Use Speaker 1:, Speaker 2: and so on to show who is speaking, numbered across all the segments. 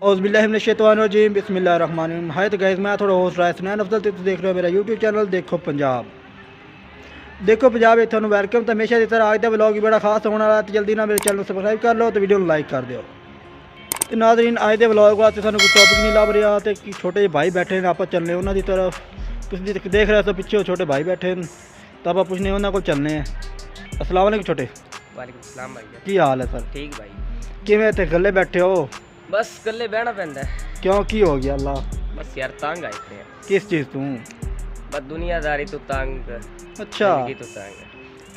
Speaker 1: औज़ुबिल्लाहिमिनश्शैतानिर्रजीम बिस्मिल्लाहिर्रहमानिर्रहीम। हाय तो गाइस, मैं थोड़ा होस्ट रहा सुनैन अफजल ते देख रहे हो मेरा यूट्यूब चैनल देखो पंजाब। देखो पंजाब थानू वेलकम। तो हमेशा की तरह आज का व्लॉग भी बड़ा खास होने वाला है, तो जल्दी ना मेरे चैनल सब्सक्राइब कर लो तो वीडियो लाइक कर दो। तो नाज़रीन, आज के व्लॉग वास्ते सानू कोई टॉपिक नहीं लभ रहा, तो छोटे जे भाई बैठे हैं, आप चलने उन्होंने की तरफ। तुम देख रहे हो पिछे छोटे भाई बैठे हैं, तो आप पुछने उन्होंने को चलने हैं। अस्सलाम वालेकुम छोटे।
Speaker 2: वालेकुम सलाम भाई।
Speaker 1: की हाल है सर?
Speaker 2: ठीक भाई।
Speaker 1: किवें इत्थे गले बैठे हो?
Speaker 2: बस कल्ले बहना पैंदा है।
Speaker 1: क्यों की हो गया? अल्लाह
Speaker 2: बस यार तंग आए थे।
Speaker 1: किस चीज़ तू?
Speaker 2: बस दुनियादारी तो तंग।
Speaker 1: अच्छा,
Speaker 2: जिंदगी तो तंग।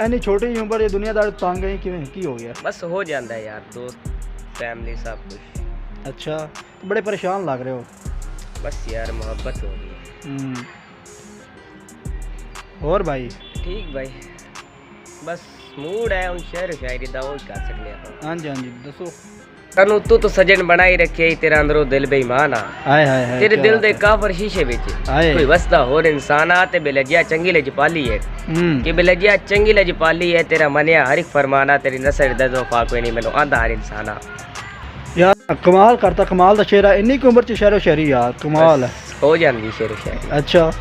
Speaker 1: इन्नी छोटी उम्र दुनियादारी तंग है, किवें की हो गया?
Speaker 2: बस हो जाता है यार, दोस्त फैमिली सब कुछ।
Speaker 1: अच्छा, तो बड़े परेशान लग रहे हो।
Speaker 2: बस यार मोहब्बत हो गई।
Speaker 1: और भाई?
Speaker 2: ठीक भाई, बस मूड है उन शेर शायरी दा वो कर सकने।
Speaker 1: हाँ जी हाँ जी, दसो।
Speaker 2: तनु तू सजन बनाई रखे, तेरा अंदरों दिल बेईमान आ।
Speaker 1: हाय हाय हाय,
Speaker 2: तेरे
Speaker 1: क्या
Speaker 2: दिल
Speaker 1: बात
Speaker 2: दे
Speaker 1: है।
Speaker 2: काफर शीशे विच
Speaker 1: हाय।
Speaker 2: कोई वसदा होर इंसान आ ते बेलजिया चंगी ले पाली है कि बेलजिया चंगी ले पाली है। तेरा मनिया हर एक फरमाना, तेरी नसर दर्द वफा कोई नहीं, मैनू आंदा हर इंसाना।
Speaker 1: यार कमाल करता, कमाल दा शेर है। इन्नी की उम्र च शेरो शायरी यार कमाल है।
Speaker 2: हो जाती शेर शायरी।
Speaker 1: अच्छा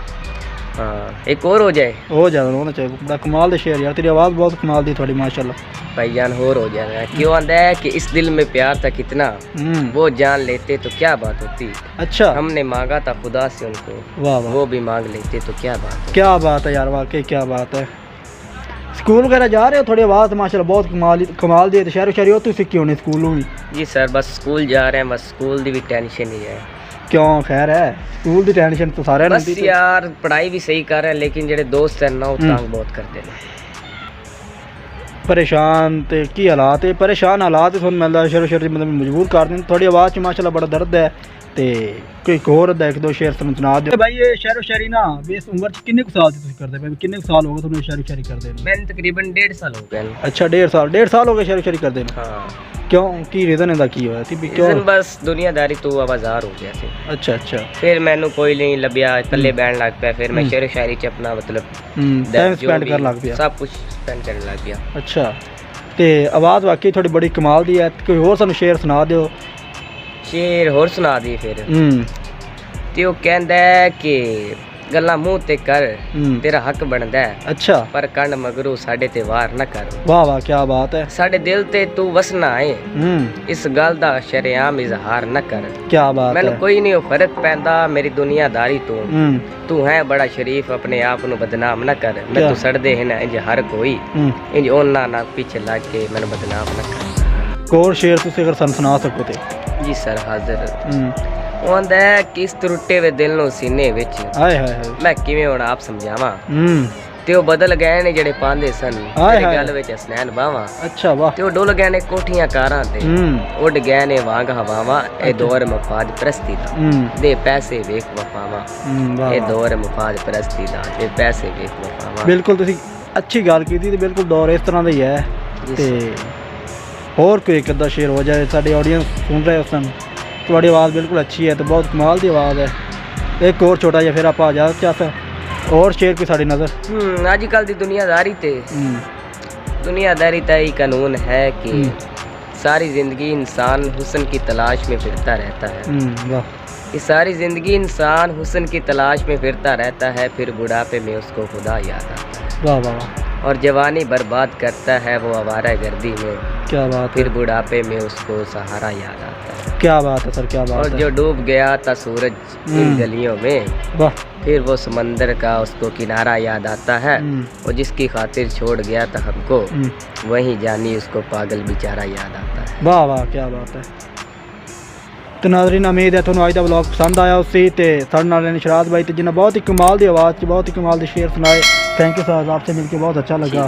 Speaker 2: हाँ, एक और हो जाए।
Speaker 1: हो जाना होना चाहिए। बड़ा कमाल दा शेर यार, तेरी आवाज़ बहुत कमाल दी थोड़ी माशाल्लाह।
Speaker 2: भाईजान होर हो जाना। क्यों आंदा है कि इस दिल में प्यार था कितना, वो जान लेते तो क्या बात होती।
Speaker 1: अच्छा,
Speaker 2: हमने मांगा था खुदा से उनको,
Speaker 1: वाह वाह,
Speaker 2: वो भी मांग लेते तो क्या बात होती।
Speaker 1: क्या बात है यार, वाकई क्या बात है। स्कूल वगैरह जा रहे हो? थोड़ी आवाज़ माशाल्लाह बहुत कमाल दी है। शेरो शायरी हो तू सीखी होनी स्कूलों भी?
Speaker 2: जी सर, बस स्कूल जा रहे हैं, बस स्कूल की भी टेंशन ही है।
Speaker 1: क्यों? खैर है, स्कूल की टेंशन तो सारे
Speaker 2: बस यार पढ़ाई भी सही कर रहे हैं, लेकिन जेडे दोस्त हैं ना वो तंग बहुत करते हैं।
Speaker 1: परेशान ते की हालात है, परेशान हालात थोड़ा मिलता शेर शेर मतलब मजबूर कर दें। थोड़ी आवाज़ च माशाल्लाह बड़ा दर्द है। ते कोई होर एक दो शेर सुना दो भाई। ये शेरो शायरी ना बेस उम्र च किन्ने साल तुम करदे पे? किन्ने साल हो गए तुमने शेरो शायरी करदे?
Speaker 2: मैंने तकरीबन 1.5 साल हो गए।
Speaker 1: अच्छा, 1.5 साल हो गए शेरो शायरी करदे?
Speaker 2: हाँ।
Speaker 1: क्यों, की रीज़न है की होया थी?
Speaker 2: रीज़न बस दुनियादारी तो आवाज़ार हो गया थी।
Speaker 1: अच्छा अच्छा,
Speaker 2: फिर मैनू कोई नहीं लभ्या, कल्ले बैठ लग पाया। फिर मैं शेर शायरी च अपना मतलब
Speaker 1: टाइम स्पेंड कर लग पिया,
Speaker 2: सब कुछ स्पेंड करने लग गया।
Speaker 1: अच्छा, ते आवाज़ वाकई थोड़ी बड़ी कमाल दी है। कोई होर सानू शेर सुना दो।
Speaker 2: शेर होर सुना दी फिर। ते वो कहंदा है कि गल्लां मुंह ते कर, तेरा हक बनदा है।
Speaker 1: अच्छा,
Speaker 2: पर कण मगरू साडे ते वार न कर।
Speaker 1: वाह वाह, क्या बात है।
Speaker 2: साडे दिल ते तू वसना है, इस गल दा शरेआम इजहार न कर।
Speaker 1: क्या बात
Speaker 2: मैनू
Speaker 1: है।
Speaker 2: कोई नहीं फर्क पैंदा मेरी दुनियादारी तो, तू है बड़ा शरीफ अपने आप नू बदनाम न कर। मैं तू सड़दे है ना इंज हर कोई, इंज ओना ना पीछे लग के मैनू बदनाम न कर।
Speaker 1: कोर शेर तुसी अगर सन सुना सको ते?
Speaker 2: जी सर हाजिर। ਉਹ ਆਂਦਾ ਹੈ ਕਿ ਇਸ ਟੁੱਟੇ ਵੇ ਦਿਲ ਨੂੰ ਸੀਨੇ ਵਿੱਚ
Speaker 1: ਹਾਏ ਹਾਏ ਹਾਏ,
Speaker 2: ਮੈਂ ਕਿਵੇਂ ਹੁਣ ਆਪ ਸਮਝਾਵਾਂ। ਤੇ ਉਹ ਬਦਲ ਗਏ ਨੇ ਜਿਹੜੇ ਪਾਉਂਦੇ ਸਨ ਤੇਰੀ ਗੱਲ ਵਿੱਚ ਹਸਨੈਨ ਬਾਵਾਂ।
Speaker 1: ਅੱਛਾ ਵਾਹ।
Speaker 2: ਤੇ ਉਹ ਡੁੱਲ ਗਏ ਨੇ ਕੋਠੀਆਂ ਕਾਰਾਂ ਤੇ, ਉੱਡ ਗਏ ਨੇ ਵਾਂਗ ਹਵਾਵਾਂ। ਇਹ ਦੌਰ ਮਫਾਦ ਪ੍ਰਸਤੀ ਦਾ, ਦੇ ਪੈਸੇ ਵੇਖ ਵਫਾਵਾਂ। ਇਹ ਦੌਰ ਮਫਾਦ ਪ੍ਰਸਤੀ ਦਾ, ਦੇ ਪੈਸੇ ਵੇਖ ਵਫਾਵਾਂ। ਬਿਲਕੁਲ ਤੁਸੀਂ
Speaker 1: ਅੱਛੀ ਗੱਲ ਕੀਤੀ ਤੇ ਬਿਲਕੁਲ ਦੌਰ ਇਸ ਤਰ੍ਹਾਂ ਦਾ ਹੀ ਹੈ। ਤੇ ਹੋਰ ਕੋਈ ਇੱਕ ਅੱਧਾ ਸ਼ੇਰ ਹੋ ਜਾਏ, ਸਾਡੀ ਆਡੀਅנס ਸੁਣ ਰਹੇ ਉਸ time। ਤੁਹਾਡੀ आवाज़ बिल्कुल अच्छी है, तो बहुत कमाल की आवाज़ है। एक और छोटा जिहा फिर आप आ जा चाहता और शेर की साड़ी नज़र।
Speaker 2: अजकल की दुनियादारी ते ही कानून है कि सारी ज़िंदगी इंसान हुस्न की तलाश में फिरता रहता है। कि सारी ज़िंदगी इंसान हुस्न की तलाश में फिरता रहता है, फिर बुढ़ापे में उसको खुदा याद आता है।
Speaker 1: वाह वाह।
Speaker 2: और जवानी बर्बाद करता है वो आवारा गर्दी में।
Speaker 1: क्या बात।
Speaker 2: फिर बुढ़ापे में उसको सहारा याद आता है।
Speaker 1: क्या बात है सर, क्या बात
Speaker 2: और
Speaker 1: है।
Speaker 2: जो डूब गया था सूरज इन गलियों में,
Speaker 1: वाह।
Speaker 2: फिर वो समंदर का उसको किनारा याद आता है। और जिसकी खातिर छोड़ गया था हमको, वही जानी उसको पागल बेचारा याद आता है।
Speaker 1: वाह वाह, क्या बात है। तो नाज़रीन, उम्मीद है तुहानू अज दा व्लॉग पसंद आया उसी ते साडे नाल निशरात भाई ते जिन्हें बहुत ही कमाल की आवाज़ बहुत ही कमाल के शेर सुनाए। थैंक यू सर, आपसे मिलकर बहुत अच्छा लगा।